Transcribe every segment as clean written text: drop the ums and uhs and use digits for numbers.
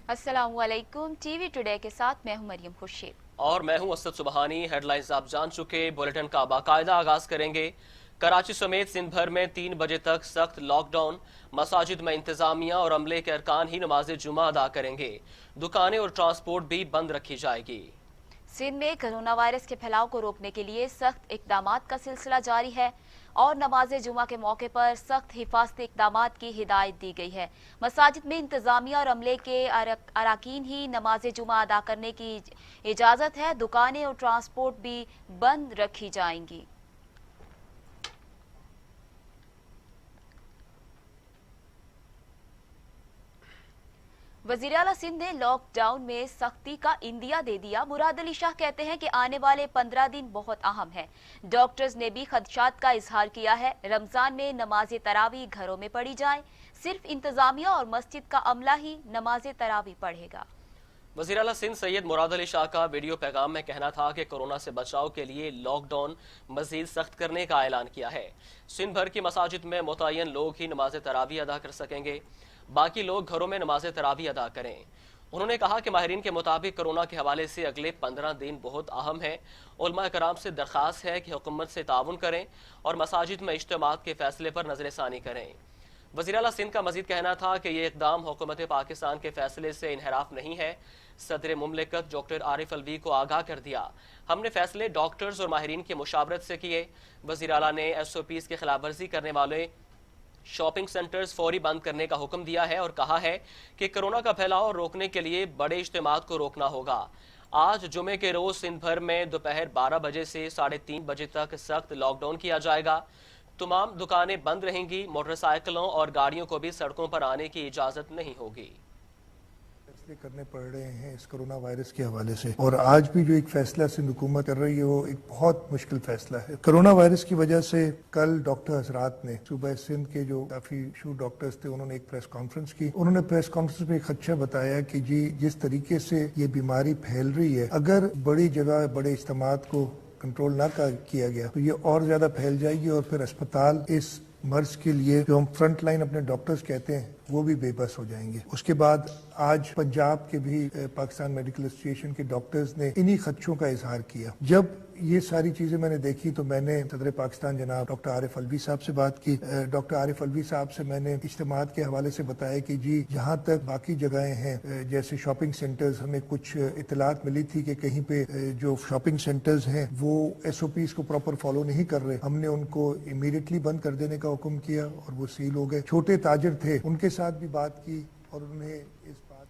अस्सलाम वालेकुम। TV today के साथ मैं हूं मरियम खुर्शीद और मैं हूं असद सुबहानी। हेडलाइंस आप जान चुके, बुलेटिन का बाकायदा आगाज करेंगे। कराची समेत सिंध भर में 3 बजे तक सख्त लॉकडाउन। मसाजिद में इंतजामिया और अमले के अरकान ही नमाज जुमा अदा करेंगे। दुकानें और ट्रांसपोर्ट भी बंद रखी जाएगी। सिंध में कोरोना वायरस के फैलाव को रोकने के लिए सख्त इकदामात का सिलसिला जारी है और नमाज जुमा के मौके पर सख्त हिफाजती इकदामात की हिदायत दी गई है। मसाजिद में इंतजामिया और अमले के अरकान ही नमाज जुमा अदा करने की इजाज़त है। दुकानें और ट्रांसपोर्ट भी बंद रखी जाएंगी। वज़ीर आला सिंध ने लॉकडाउन में सख्ती का इंदिया दे दिया। मुराद अली शाह कहते हैं कि आने वाले 15 दिन बहुत अहम है। डॉक्टर्स ने भी खदशात का इजहार किया है। रमजान में नमाज तरावी घरों में पढ़ी जाए। सिर्फ इंतजामिया और मस्जिद का अमला ही नमाज तरावी पढ़ेगा। वज़ीर आला सिंध सैयद मुराद अली शाह का वीडियो पैगाम में कहना था कि कोरोना से बचाव के लिए लॉकडाउन मजीद सख्त करने का ऐलान किया है। सिंध भर की मसाजिद में मुतय्यन लोग ही नमाज तरावी अदा कर सकेंगे, बाकी लोग घरों में नमाज तरावी अदा करें। उन्होंने कहा कि माहिरीन के मुताबिक कोरोना के हवाले से अगले 15 दिन बहुत अहम है। उलमा कराम से दरख्वास्त है कि हुकूमत से ताउन करें और मसाजिद में इज्तिमात के फैसले पर नजरसानी करें। वज़ीर आला सिंध का मजीद कहना था कि ये इकदाम हुकूमत पाकिस्तान के फैसले से इनहराफ नहीं है। सदर मुमलिकत डॉक्टर आरिफ अलवी को आगाह कर दिया, हमने फैसले डॉक्टर्स और माहिरीन की मुशावरत से किए। वज़ीर आला ने SOPs की खिलाफ वर्जी करने वाले शॉपिंग सेंटर्स फौरी बंद करने का हुक्म दिया है और कहा है कि कोरोना का फैलाव रोकने के लिए बड़े इज्तिमात को रोकना होगा। आज जुमे के रोज सिंध भर में दोपहर 12 बजे से 3:30 बजे तक सख्त लॉकडाउन किया जाएगा। तमाम दुकानें बंद रहेंगी। मोटरसाइकिलों और गाड़ियों को भी सड़कों पर आने की इजाजत नहीं होगी। करने पड़ रहे हैं इस कोरोना वायरस के हवाले से, और आज भी जो एक फैसला सिंध हुकूमत कर रही है वो एक बहुत मुश्किल फैसला है। कोरोना वायरस की वजह से कल डॉक्टर हजरात ने सुबह सिंध के जो काफी शूर डॉक्टर्स थे उन्होंने एक प्रेस कॉन्फ्रेंस की। उन्होंने प्रेस कॉन्फ्रेंस में एक खदशा बताया कि जी जिस तरीके से ये बीमारी फैल रही है, अगर बड़ी जगह बड़े इज्तिमात को कंट्रोल ना किया गया तो ये और ज्यादा फैल जाएगी और फिर अस्पताल इस मर्ज के लिए जो हम फ्रंट लाइन अपने डॉक्टर्स कहते हैं वो भी बेबस हो जाएंगे। उसके बाद आज पंजाब के भी पाकिस्तान मेडिकल एसोसिएशन के डॉक्टर्स ने इन्हीं खदशों का इजहार किया। जब ये सारी चीजें मैंने देखी तो मैंने सदर पाकिस्तान जनाब डॉक्टर आरिफ अलवी साहब से बात की। डॉक्टर आरिफ अलवी साहब से मैंने इज्तिमात के हवाले से बताया कि जी जहाँ तक बाकी जगहें हैं जैसे शॉपिंग सेंटर्स, हमें कुछ इतलात मिली थी कि कहीं पे जो शॉपिंग सेंटर्स हैं वो SOPs को प्रॉपर फॉलो नहीं कर रहे। हमने उनको इमीडिएटली बंद कर देने का हुक्म किया और वो सील हो गए। छोटे ताजिर थे उनके साथ भी बात की और उन्हें इस बात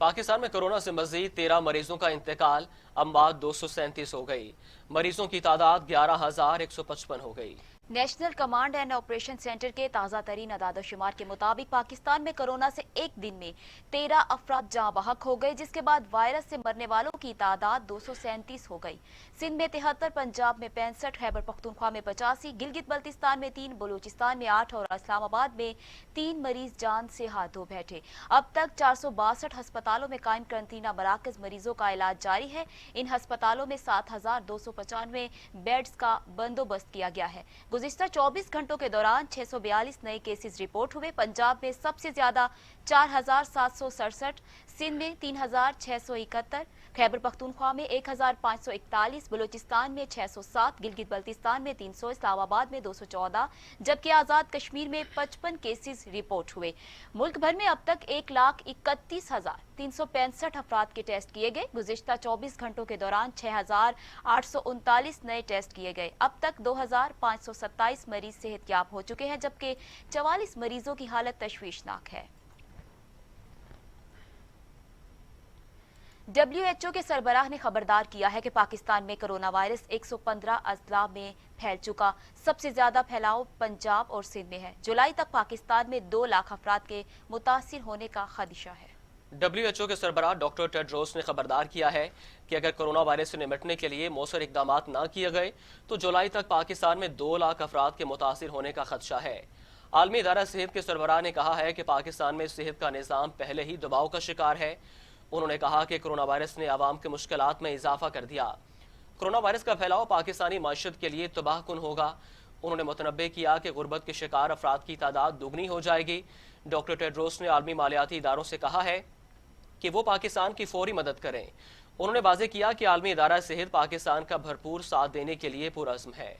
पाकिस्तान में कोरोना से मजीद 13 मरीजों का इंतकाल। अमवात 237 हो गई। मरीजों की तादाद 11,155 हो गई। National command and operation centre के ताज़ा तरीन अदाद-ओ-शुमार के मुताबिक पाकिस्तान में कोरोना से एक दिन में 13 अफराद जाँ बहक हो गए, जिसके बाद वायरस से मरने वालों की तादाद 237 हो गई। सिंध में 73, पंजाब में 65, खैबर पख्तूनख्वा में 85, गिलगित बल्तिस्तान में 3, बलूचिस्तान में 8 और इस्लामाबाद में 3 मरीज जान से हाथ धो बैठे। अब तक 462 अस्पतालों में कायम करंतना मराकज मरीजों का इलाज जारी है। इन अस्पतालों में 7,295 बेड्स का बंदोबस्त किया गया है। गुज़िश्ता 24 घंटों के दौरान 642 नए केसेस रिपोर्ट हुए। पंजाब में सबसे ज्यादा 4,767, सिंध में 3,671, खैबर पख्तूनख्वा में 1,541, बलूचिस्तान में 607, गिलगित बल्तिस्तान में 300, इस्लामाबाद में 214, जबकि आज़ाद कश्मीर में 55 केसेस रिपोर्ट हुए। मुल्क भर में अब तक 1,31,365 अफराद के टेस्ट किए गए। गुज़िश्ता 24 घंटों के दौरान 6,839 नए टेस्ट किए गए। अब तक 2,527 मरीज सेहतयाब हो चुके हैं, जबकि 44 मरीजों की हालत तशवीशनाक है। WHO के सरबराह ने खबरदार किया है कि पाकिस्तान में कोरोना वायरस 115 अजला में फैल चुका। सबसे ज्यादा फैलाव पंजाब और सिंध में है। जुलाई तक पाकिस्तान में 2 लाख अफराद के मुतासिर होने का खदशा है। WHO के सरबराह डॉक्टर टेड्रोस ने खबरदार किया है कि अगर कोरोना वायरस से निपटने के लिए मौसर इकदाम न किए गए तो जुलाई तक पाकिस्तान में 2 लाख अफराद के मुतासिर होने का खदशा है। आलमी इदारा सेहत के सरबराह ने कहा है कि पाकिस्तान में सेहत का निज़ाम पहले ही दबाव का शिकार है। उन्होंने कहा कि कोरोना वायरस ने आवाम के मुश्किलात में इजाफा कर दिया। कोरोना वायरस का फैलाव पाकिस्तानी माशत के लिए तबाहकुन होगा। उन्होंने मुतनब्बे किया कि गुर्बत के शिकार अफराद की तादाद दुगनी हो जाएगी। डॉक्टर टेड्रोस ने आलमी मालियाती इदारों से कहा है کہ وہ پاکستان کی فوری مدد کریں۔ انہوں نے واضح کیا کہ عالمی ادارہ صحت پاکستان کا بھرپور ساتھ دینے کے لیے پرعزم ہے۔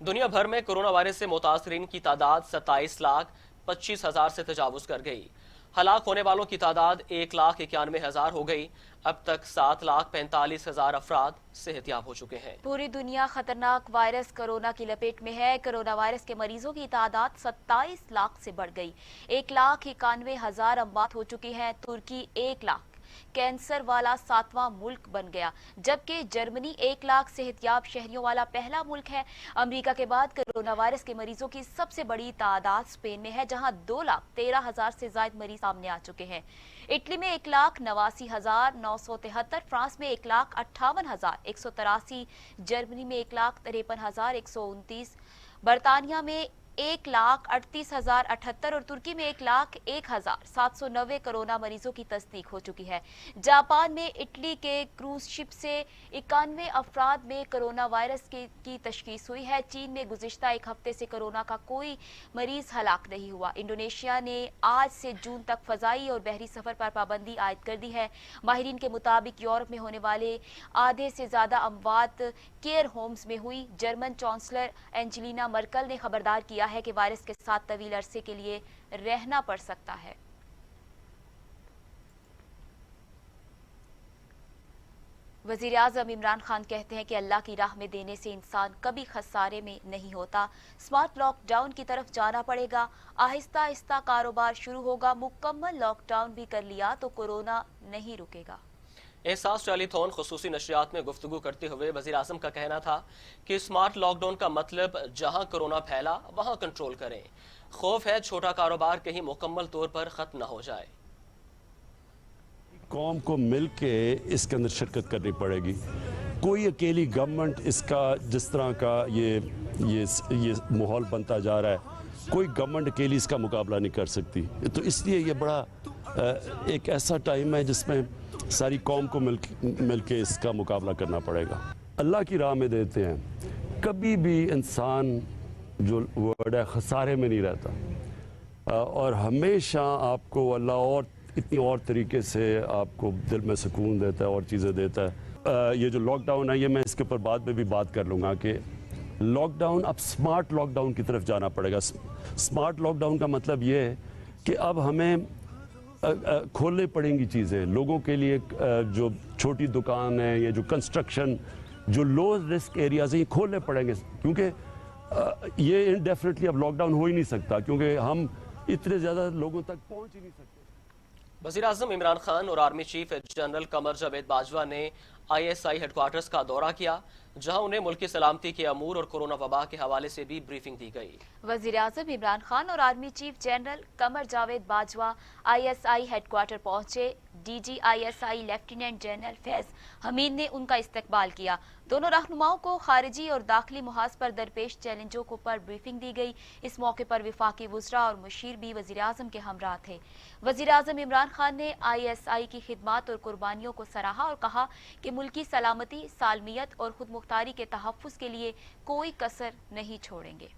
دنیا بھر میں کرونا وائرس سے متاثرین کی تعداد 27,25,000 سے تجاوز کر گئی۔ ہلاک ہونے والوں کی تعداد 1,91,000 ہو گئی۔ اب تک 7,45,000 افراد صحت یاب ہو چکے ہیں۔ پوری دنیا خطرناک وائرس کرونا کی لپیٹ میں ہے۔ کرونا وائرس کے مریضوں کی تعداد 27 لاکھ سے بڑھ گئی۔ 1,91,000 اموات ہو چکی ہیں۔ ترکی 1 لاکھ کینسر والا 7واں ملک بن گیا، جبکہ جرمنی 1 لاکھ صحت یاب شہریوں والا پہلا ملک ہے۔ امریکہ کے بعد کرونا وائرس کے مریضوں کی سب سے بڑی تعداد اسپین میں ہے، جہاں 2,13,000 سے زائد مریض سامنے آ چکے ہیں۔ اٹلی میں 1,89,973، فرانس میں 1,58,183، جرمنی میں 1,53,129، برطانیہ میں 1,38,078 اور ترکی میں 1,01,790 کرونا مریضوں کی تصدیق ہو چکی ہے۔ جاپان میں اٹلی کے کروز شپ سے 91 افراد میں کرونا وائرس کی تشخیص ہوئی ہے۔ چین میں گزشتہ ایک ہفتے سے کرونا کا کوئی مریض ہلاک نہیں ہوا۔ انڈونیشیا نے آج سے جون تک فضائی اور بحری سفر پر پابندی عائد کر دی ہے۔ ماہرین کے مطابق یورپ میں ہونے والے آدھے سے زیادہ اموات کیئر ہومز میں ہوئی۔ جرمن چانسلر اینجلینا مرکل نے خبردار کیا ہے کہ وائرس کے ساتھ طویل عرصے کے لیے رہنا پڑ سکتا ہے۔ وزیر اعظم عمران خان کہتے ہیں کہ اللہ کی راہ میں دینے سے انسان کبھی خسارے میں نہیں ہوتا۔ سمارٹ لاک ڈاؤن کی طرف جانا پڑے گا، آہستہ آہستہ کاروبار شروع ہوگا، مکمل لاک ڈاؤن بھی کر لیا تو کورونا نہیں رکے گا۔ احساس ٹیلی تھون خصوصی نشریات میں گفتگو کرتے ہوئے وزیر اعظم کا کہنا تھا کہ اسمارٹ لاک ڈاؤن کا مطلب جہاں کرونا پھیلا وہاں کنٹرول کریں۔ خوف ہے چھوٹا کاروبار کہیں مکمل طور پر ختم نہ ہو جائے۔ قوم کو مل کے اس کے اندر شرکت کرنی پڑے گی۔ کوئی اکیلی گورنمنٹ اس کا جس طرح کا یہ ماحول بنتا جا رہا ہے، کوئی گورنمنٹ اکیلی اس کا مقابلہ نہیں کر سکتی۔ تو اس لیے یہ بڑا ایک ایسا ٹائم ہے جس میں ساری قوم کو مل کے اس کا مقابلہ کرنا پڑے گا۔ اللہ کی راہ میں دیتے ہیں، کبھی بھی انسان جو ورڈ ہے خسارے میں نہیں رہتا، اور ہمیشہ آپ کو اللہ اور اتنی اور طریقے سے آپ کو دل میں سکون دیتا ہے اور چیزیں دیتا ہے۔ یہ جو لاک ڈاؤن ہے، یہ میں اس کے اوپر بعد میں بھی بات کر لوں گا کہ لاک ڈاؤن اب سمارٹ لاک ڈاؤن کی طرف جانا پڑے گا۔ سمارٹ لاک ڈاؤن کا مطلب یہ ہے کہ اب ہمیں کھولنے پڑیں گی چیزیں لوگوں کے لیے، جو چھوٹی دکان ہے یا جو کنسٹرکشن، جو لو رسک ایریاز ہیں، یہ کھولنے پڑیں گے، کیونکہ یہ انڈیفینیٹلی اب لاک ڈاؤن ہو ہی نہیں سکتا، کیونکہ ہم اتنے زیادہ لوگوں تک پہنچ ہی نہیں سکتے۔ وزیر اعظم عمران خان اور army chief general Qamar Javed Bajwa نے ISI ہیڈ کوارٹرز کا دورہ کیا، جہاں انہیں ملکی سلامتی کے امور اور کورونا وبا کے حوالے سے بھی بریفنگ دی گئی۔ وزیر اعظم عمران خان اور army chief general Qamar Javed Bajwa ISI headquarter پہنچے۔ DG ISI lieutenant general Faiz Hameed نے ان کا استقبال کیا۔ دونوں رہنماؤں کو خارجی اور داخلی محاذ پر درپیش چیلنجوں پر بریفنگ دی گئی۔ اس موقع پر وفاقی وزراء اور مشیر بھی وزیر اعظم کے ہمراہ تھے۔ وزیر اعظم عمران خان نے ISI کی خدمات اور قربانیوں کو سراہا اور کہا کہ ملکی سلامتی، سالمیت اور خود مختاری کے تحفظ کے لیے کوئی کسر نہیں چھوڑیں گے۔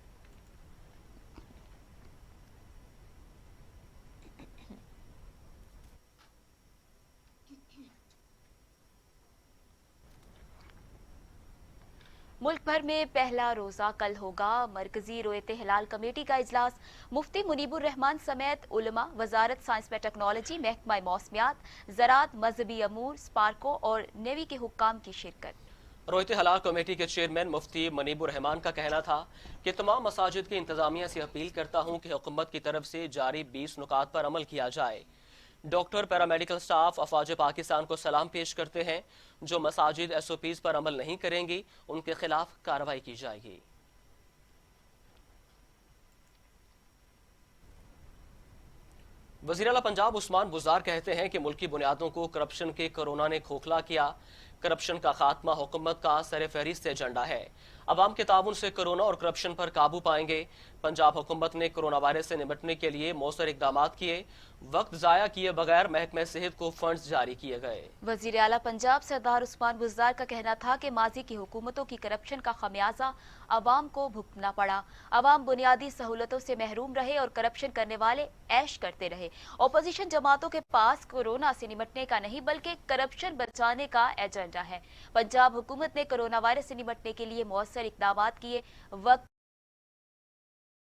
ملک بھر میں پہلا روزہ کل ہوگا۔ مرکزی رویت ہلال کمیٹی کا اجلاس، مفتی منیب الرحمان سمیت علماء، وزارت سائنس و ٹیکنالوجی، محکمہ موسمیات، زراعت، مذہبی امور، اسپارکو اور نیوی کے حکام کی شرکت۔ رویت ہلال کمیٹی کے چیئرمین مفتی منیب الرحمان کا کہنا تھا کہ تمام مساجد کی انتظامیہ سے اپیل کرتا ہوں کہ حکومت کی طرف سے جاری 20 نکات پر عمل کیا جائے۔ ڈاکٹر، پیرامیڈیکل سٹاف، افواج پاکستان کو سلام پیش کرتے ہیں۔ جو مساجد SOPs پر عمل نہیں کریں گی ان کے خلاف کارروائی کی جائے گی۔ وزیر اعلیٰ پنجاب عثمان بزدار کہتے ہیں کہ ملکی بنیادوں کو کرپشن کے کرونا نے کھوکھلا کیا۔ کرپشن کا خاتمہ حکومت کا سر فہرست ایجنڈا ہے۔ عوام کے تعاون سے کورونا اور کرپشن پر قابو پائیں گے۔ پنجاب حکومت نے کورونا وائرس سے نمٹنے کے لیے مؤثر اقدامات کیے، وقت ضائع کیے بغیر محکمہ صحت کو فنڈز جاری کیے گئے۔ وزیر اعلیٰ پنجاب سردار عثمان بزدار کا کہنا تھا کہ ماضی کی حکومتوں کی کرپشن کا خمیازہ عوام کو بھگتنا پڑا۔ عوام بنیادی سہولتوں سے محروم رہے اور کرپشن کرنے والے عیش کرتے رہے۔ اپوزیشن جماعتوں کے پاس کورونا سے نمٹنے کا نہیں بلکہ کرپشن بچانے کا ایجنڈا ہے۔ پنجاب حکومت نے کورونا وائرس سے نمٹنے کے لیے مؤثر اقدامات کیے، وقت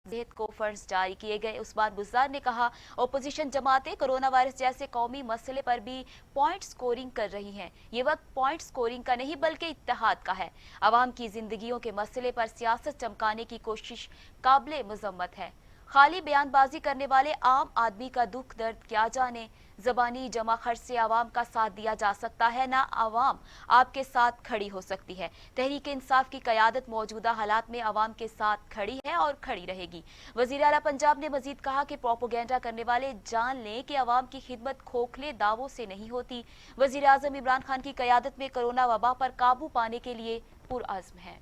صحت کو فنڈز جاری کیے گئے۔ عثمان بزدار نے کہا اپوزیشن جماعتیں کورونا وائرس جیسے قومی مسئلے پر بھی پوائنٹ سکورنگ کر رہی ہیں۔ یہ وقت پوائنٹ سکورنگ کا نہیں بلکہ اتحاد کا ہے۔ عوام کی زندگیوں کے مسئلے پر سیاست چمکانے کی کوشش قابل مذمت ہے۔ خالی بیان بازی کرنے والے عام آدمی کا دکھ درد کیا جانے۔ زبانی جمع خرچ سے عوام کا ساتھ دیا جا سکتا ہے، نہ عوام آپ کے ساتھ کھڑی ہو سکتی ہے۔ تحریک انصاف کی قیادت موجودہ حالات میں عوام کے ساتھ کھڑی ہے اور کھڑی رہے گی۔ وزیر اعلیٰ پنجاب نے مزید کہا کہ پروپیگنڈا کرنے والے جان لیں کہ عوام کی خدمت کھوکھلے دعووں سے نہیں ہوتی۔ وزیر اعظم عمران خان کی قیادت میں کورونا وبا پر قابو پانے کے لیے پرعزم ہے۔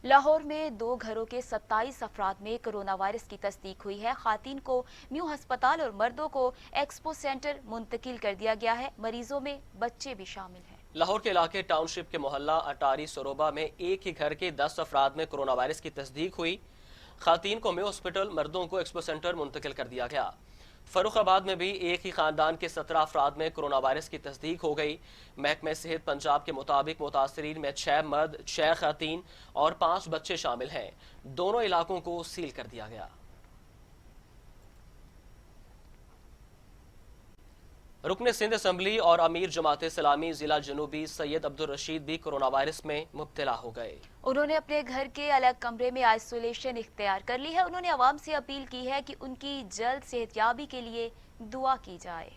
لاہور میں 2 گھروں کے 27 افراد میں کورونا وائرس کی تصدیق ہوئی ہے۔ خواتین کو میو ہسپتال اور مردوں کو ایکسپو سینٹر منتقل کر دیا گیا ہے۔ مریضوں میں بچے بھی شامل ہیں۔ لاہور کے علاقے ٹاؤن شپ کے محلہ اٹاری سروبا میں ایک ہی گھر کے 10 افراد میں کورونا وائرس کی تصدیق ہوئی۔ خواتین کو میو ہسپتال، مردوں کو ایکسپو سینٹر منتقل کر دیا گیا۔ فروخ آباد میں بھی ایک ہی خاندان کے 17 افراد میں کورونا وائرس کی تصدیق ہو گئی۔ محکمہ صحت پنجاب کے مطابق متاثرین میں 6 مرد، 6 خواتین اور 5 بچے شامل ہیں۔ دونوں علاقوں کو سیل کر دیا گیا۔ رکن سندھ اسمبلی اور امیر جماعت اسلامی ضلع جنوبی سید عبدالرشید بھی کورونا وائرس میں مبتلا ہو گئے۔ انہوں نے اپنے گھر کے الگ کمرے میں آئسولیشن اختیار کر لی ہے۔ انہوں نے عوام سے اپیل کی ہے کہ ان کی جلد صحت یابی کے لیے دعا کی جائے۔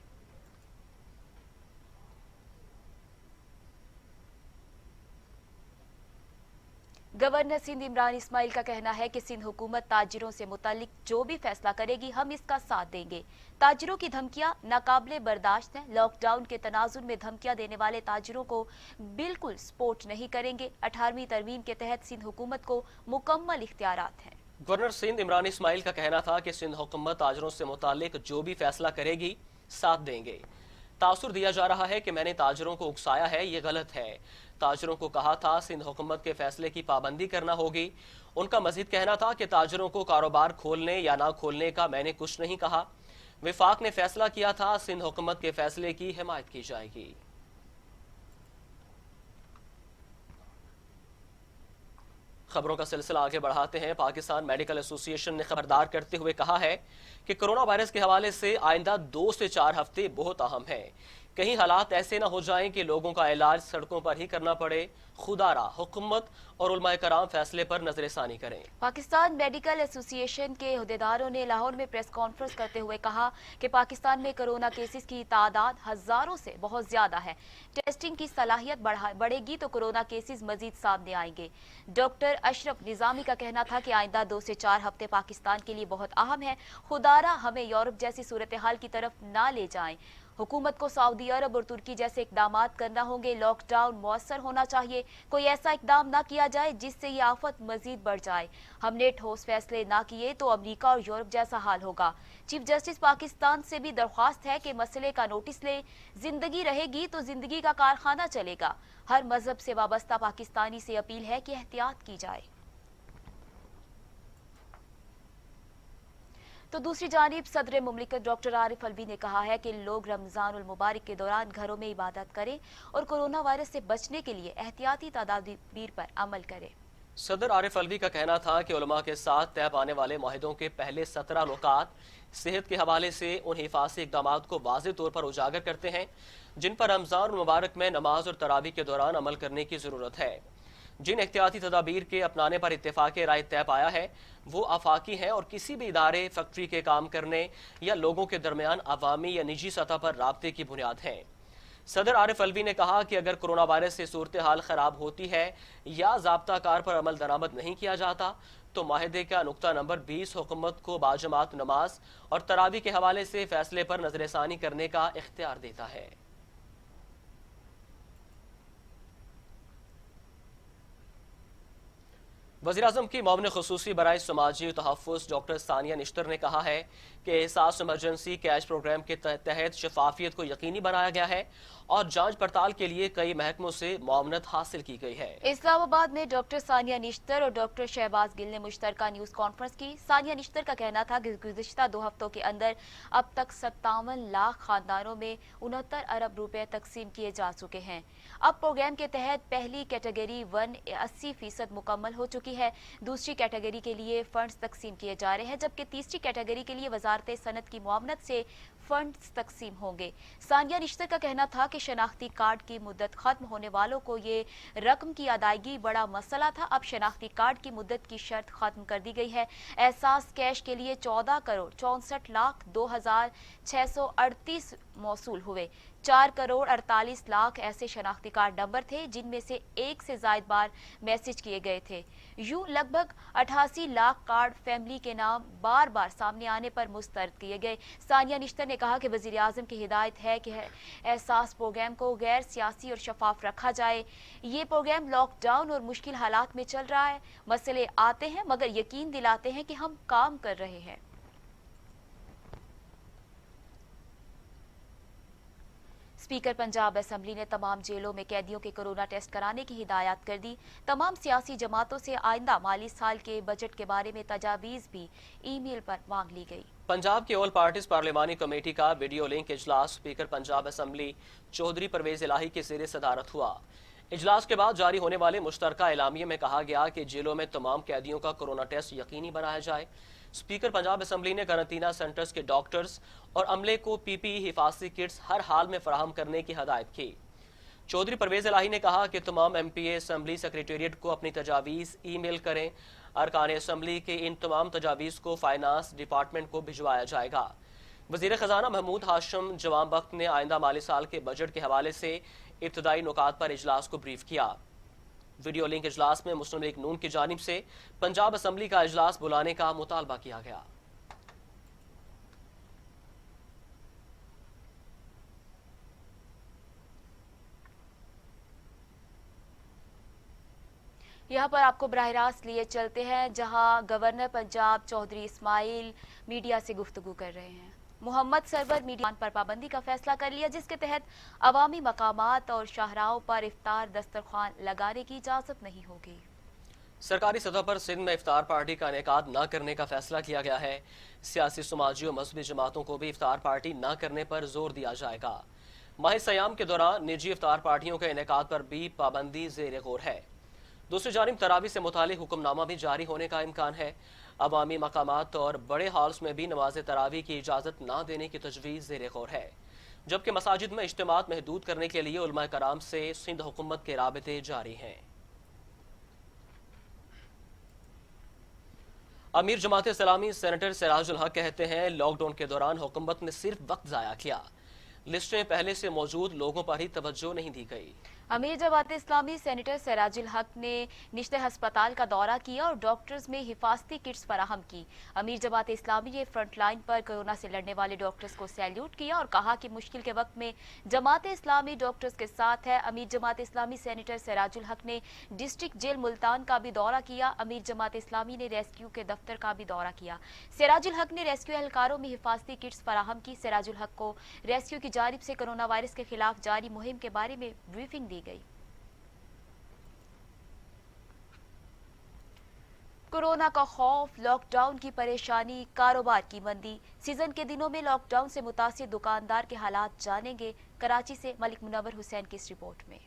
گورنر سندھ عمران اسماعیل کا کہنا ہے کہ سندھ حکومت تاجروں سے متعلق جو بھی فیصلہ کرے گی ہم اس کا ساتھ دیں گے۔ تاجروں کی دھمکیاں ناقابل برداشت ہیں۔ لاک ڈاؤن کے تناظر میں دھمکیاں دینے والے تاجروں کو بالکل سپورٹ نہیں کریں گے۔ 18ویں ترمیم کے تحت سندھ حکومت کو مکمل اختیارات ہیں۔ گورنر سندھ عمران اسماعیل کا کہنا تھا کہ سندھ حکومت تاجروں سے متعلق جو بھی فیصلہ کرے گی ساتھ دیں گے۔ تاثر دیا جا رہا ہے کہ میں نے تاجروں کو اکسایا ہے، یہ غلط ہے۔ تاجروں کو کہا تھا سندھ حکومت کے فیصلے کی پابندی کرنا ہوگی۔ ان کا مزید کہنا تھا کہ تاجروں کو کاروبار کھولنے یا نہ کھولنے کا میں نے کچھ نہیں کہا۔ وفاق نے فیصلہ کیا تھا، سندھ حکومت کے فیصلے کی حمایت کی جائے گی۔ خبروں کا سلسلہ آگے بڑھاتے ہیں۔ پاکستان میڈیکل ایسوسی ایشن نے خبردار کرتے ہوئے کہا ہے کہ کورونا وائرس کے حوالے سے آئندہ 2 سے 4 ہفتے بہت اہم ہیں۔ کہیں حالات ایسے نہ ہو جائیں کہ لوگوں کا علاج سڑکوں پر ہی کرنا پڑے۔ خدا را حکومت اور علماء کرام فیصلے پر نظر ثانی کریں۔ پاکستان میڈیکل ایسوسی ایشن کے عہدیداروں نے لاہور میں پریس کانفرنس کرتے ہوئے کہا کہ پاکستان میں کورونا کیسز کی تعداد ہزاروں سے بہت زیادہ ہے۔ ٹیسٹنگ کی صلاحیت بڑھے گی تو کورونا کیسز مزید سامنے آئیں گے۔ ڈاکٹر اشرف نظامی کا کہنا تھا کہ آئندہ 2 سے 4 ہفتے پاکستان کے لیے بہت اہم ہے۔ خدا را ہمیں یورپ جیسی صورتحال کی طرف نہ لے جائیں۔ حکومت کو سعودی عرب اور ترکی جیسے اقدامات کرنا ہوں گے۔ لاک ڈاؤن مؤثر ہونا چاہیے۔ کوئی ایسا اقدام نہ کیا جائے جس سے یہ آفت مزید بڑھ جائے۔ ہم نے ٹھوس فیصلے نہ کیے تو امریکہ اور یورپ جیسا حال ہوگا۔ چیف جسٹس پاکستان سے بھی درخواست ہے کہ مسئلے کا نوٹس لیں۔ زندگی رہے گی تو زندگی کا کارخانہ چلے گا۔ ہر مذہب سے وابستہ پاکستانی سے اپیل ہے کہ احتیاط کی جائے۔ تو دوسری جانب صدر مملکت ڈاکٹر عارف الوی نے کہا ہے کہ لوگ رمضان المبارک کے دوران گھروں میں عبادت کریں اور کورونا وائرس سے بچنے کے لیے احتیاطی تدابیر پر عمل کریں۔ صدر عارف الوی کا کہنا تھا کہ علماء کے ساتھ طے پانے والے معاہدوں کے پہلے 17 نکات صحت کے حوالے سے ان حفاظتی اقدامات کو واضح طور پر اجاگر کرتے ہیں جن پر رمضان المبارک میں نماز اور تراویح کے دوران عمل کرنے کی ضرورت ہے۔ جن احتیاطی تدابیر کے اپنانے پر اتفاق رائے طے پایا ہے وہ آفاقی ہیں اور کسی بھی ادارے، فیکٹری کے کام کرنے یا لوگوں کے درمیان عوامی یا نجی سطح پر رابطے کی بنیاد ہیں۔ صدر عارف الوی نے کہا کہ اگر کورونا وائرس سے صورتحال خراب ہوتی ہے یا ضابطہ کار پر عمل درآمد نہیں کیا جاتا تو معاہدے کا نقطہ نمبر 20 حکومت کو باجماعت نماز اور تراویح کے حوالے سے فیصلے پر نظر ثانی کرنے کا اختیار دیتا ہے۔ वज़ीर-ए-आज़म की मुआविन ख़ुसूसी बराए समाजी तहफ़्फ़ुज़ डॉक्टर सानिया निश्तर ने कहा है कि एहसास इमरजेंसी कैश प्रोग्राम के तहत शफाफियत को यकीनी बनाया गया है और जांच पड़ताल के लिए कई महकमों से मुआवनत हासिल की गई है। इस्लामाबाद में डॉक्टर सानिया निश्तर और डॉक्टर शहबाज गिल ने मुश्तरका न्यूज कॉन्फ्रेंस की। सानिया निश्तर का कहना था कि गुज़िश्ता 2 हफ्तों के अंदर अब तक 57 लाख खानदानों में 69 अरब रुपए तकसीम किए जा चुके हैं। अब प्रोग्राम के तहत पहली कैटेगरी 1 80% मुकम्मल हो चुकी है। दूसरी कैटेगरी के लिए फंड्स तकसीम किए जा रहे हैं, जबकि तीसरी कैटेगरी के लिए वजारत सनत की मुआवनत से फंड्स तकसीम होंगे। सानिया निश्तर का कहना था कि शनाख्ती कार्ड की मुद्दत खत्म होने वालों को ये रकम की अदायगी बड़ा मसला था। अब शनाख्ती कार्ड की मुद्दत की शर्त खत्म कर दी गई है। एहसास कैश के लिए 14 करोड़ 64 लाख 2,638 मौसूल हुए। 4 करोड़ 48 लाख ऐसे शनाख्ती कार्ड नंबर थे जिनमें से 1 से ज्यादा बार मैसेज किए गए थे। यूं लगभग 88 लाख कार्ड फैमिली के नाम बार बार सामने आने पर मुस्तरद किए गए। सानिया निश्तर ने कहा कि वज़ीर आज़म की हिदायत है कि एहसास प्रोग्राम को गैर सियासी और शफाफ रखा जाए। ये प्रोग्राम लॉकडाउन और मुश्किल हालात में चल रहा है। मसले आते हैं मगर यकीन दिलाते हैं कि हम काम कर रहे हैं। स्पीकर पंजाब असेंबली ने तमाम जेलों में कैदियों के कोरोना टेस्ट कराने की हिदायत कर दी। तमाम सियासी जमातों से आइंदा माली साल के बजट के बारे में तजावीज़ भी ईमेल पर मांग ली गई। पंजाब की ऑल पार्टीज पार्लिमानी कमेटी का वीडियो लिंक इजलास स्पीकर पंजाब असेंबली चौधरी परवेज इलाही के ज़ेरे सदारत हुआ। इजलास के बाद जारी होने वाले मुश्तरका एलामिये में कहा गया कि जेलों में तमाम कैदियों का कोरोना टेस्ट यकीनी बनाया जाए। स्पीकर पंजाब असेंबली ने करंटीना सेंटर्स के डॉक्टर्स और अमले को पीपीई हिफाजती किट्स हर हाल में फराहम करने की हदायत की। चौधरी परवेज इलाही ने कहा कि तमाम एमपीए असेंबली सेक्रेटेरिएट को अपनी तजावीज़ ईमेल करें। अरकान असेंबली के इन तमाम तजावीज़ को फाइनेंस डिपार्टमेंट को भिजवाया जाएगा। वज़ीर ख़जाना महमूद हाशिम जवान बख्त ने आइंदा माली साल के बजट के हवाले से इब्तदाई नुकात पर इजलास को ब्रीफ किया। वीडियो लिंक इजलास में मुस्लिम लीग नून की जानिब से पंजाब असेंबली का इजलास बुलाने का मुतालबा किया गया। यहाँ पर आपको बराह रास्त लिए चलते हैं, जहाँ गवर्नर पंजाब चौधरी इस्माइल मीडिया से गुफ्तगू कर रहे हैं। मोहम्मद सरवर मीडिया पर पाबंदी का फैसला कर लिया, जिसके तहत अवामी मकामात और शाहराहों पर इफ्तार दस्तरखान लगाने की इजाजत नहीं होगी। सरकारी सतह पर सिंध में इफ्तार पार्टी का इनेकाद न करने का फैसला किया गया है। सियासी समाजी और मजहबी जमातों को भी इफ्तार पार्टी न करने पर जोर दिया जाएगा। माह सयाम के दौरान निजी इफ्तार पार्टियों के इनेकाद पर भी पाबंदी ज़ेर गौर है। दूसरी जानिब तरावी से मुतालिक हुक्मनामा भी जारी होने का इम्कान है। अवामी मकामात और बड़े हॉल्स में भी नमाज तरावी की इजाज़त ना देने की तजवीज़ ज़ेर गौर है, जबकि मसाजिद में इज्तिमात महदूद करने के लिए उलमा कराम से सिंध हुकूमत के राबिते जारी हैं। अमीर जमात इस्लामी सेनेटर सिराजुल हक कहते हैं, लॉकडाउन के दौरान हुकूमत ने सिर्फ वक्त ज़ाया किया, लिस्टें पहले से मौजूद लोगों पर ही तवज्जो नहीं दी गई। अमीर जमात इस्लामी सेनेटर सिराजुल हक ने निश्ते हस्पताल का दौरा किया और डॉक्टर्स में हिफाजती किट्स फराहम की। अमीर जमात इस्लामी ने फ्रंट लाइन पर कोरोना से लड़ने वाले डॉक्टर्स को सैल्यूट किया और कहा कि मुश्किल के वक्त में जमात इस्लामी डॉक्टर्स के साथ है। अमीर जमात इस्लामी सेनेटर सिराजुल हक ने डिस्ट्रिक्ट जेल मुल्तान का भी दौरा किया। अमीर जमात इस्लामी ने रेस्क्यू के दफ्तर का भी दौरा किया। सिराजुल हक ने रेस्क्यू एहलकारों में हिफाजती किट्स फराहम की। सिराजुल हक को रेस्क्यू की जानिब से कोरोना वायरस के खिलाफ जारी मुहिम के बारे में ब्रीफिंग दी गई। कोरोना का खौफ, लॉकडाउन की परेशानी, कारोबार की मंदी। सीजन के दिनों में लॉकडाउन से मुतासिर दुकानदार के हालात जानेंगे कराची से मलिक मुनव्वर हुसैन की इस रिपोर्ट में।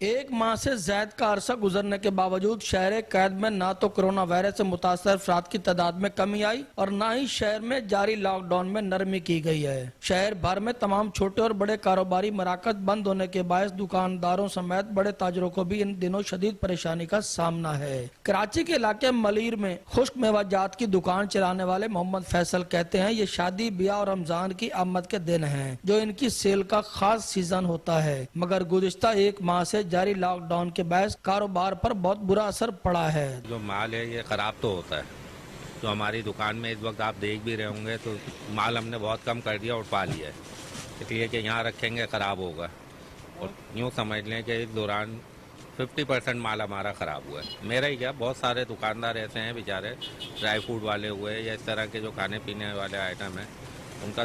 एक माह से ज्यादा का अरसा गुजरने के बावजूद शहर कैद में ना तो कोरोना वायरस से मुतासर अफराद की तादाद में कमी आई और ना ही शहर में जारी लॉकडाउन में नरमी की गई है। शहर भर में तमाम छोटे और बड़े कारोबारी मराकज बंद होने के बायस दुकानदारों समेत बड़े ताजरों को भी इन दिनों शदीद परेशानी का सामना है। कराची के इलाके मलीर में खुश्क मेवाजात की दुकान चलाने वाले मोहम्मद फैसल कहते हैं, ये शादी ब्याह और रमजान की आमद के दिन है जो इनकी सेल का खास सीजन होता है, मगर गुज़िश्ता एक माह से जारी लॉकडाउन के बायस कारोबार पर बहुत बुरा असर पड़ा है। जो माल है ये खराब तो होता है, जो हमारी दुकान में इस वक्त आप देख भी रहे होंगे तो माल हमने बहुत कम कर दिया, उठवा लिया है, इसलिए कि यहाँ रखेंगे खराब होगा। और यूँ समझ लें कि इस दौरान 50% माल हमारा ख़राब हुआ है। मेरा ही क्या, बहुत सारे दुकानदार ऐसे हैं बेचारे, ड्राई फ्रूट वाले हुए या इस तरह के जो खाने पीने वाले आइटम हैं, उनका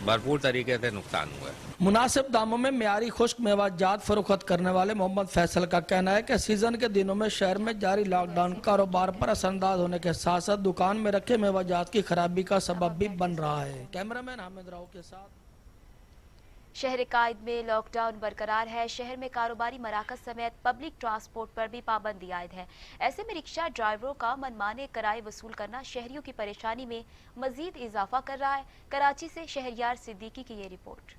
भरपूर तरीके से नुकसान हुआ है। मुनासिब दामों में मियारी खुश्क मेवाजात फरोख्त करने वाले मोहम्मद फैसल का कहना है कि सीजन के दिनों में शहर में जारी लॉकडाउन कारोबार पर असरअंदाज होने के साथ साथ दुकान में रखे मेवाजात की खराबी का सबब भी बन रहा है। कैमरामैन हामिद राव के साथ। शहर कायद में लॉकडाउन बरकरार है। शहर में कारोबारी मराकज समेत पब्लिक ट्रांसपोर्ट पर भी पाबंदी आयद है। ऐसे में रिक्शा ड्राइवरों का मनमाने किराए वसूल करना शहरियों की परेशानी में मजीद इजाफा कर रहा है। कराची से शहरयार सिद्दीकी की ये रिपोर्ट।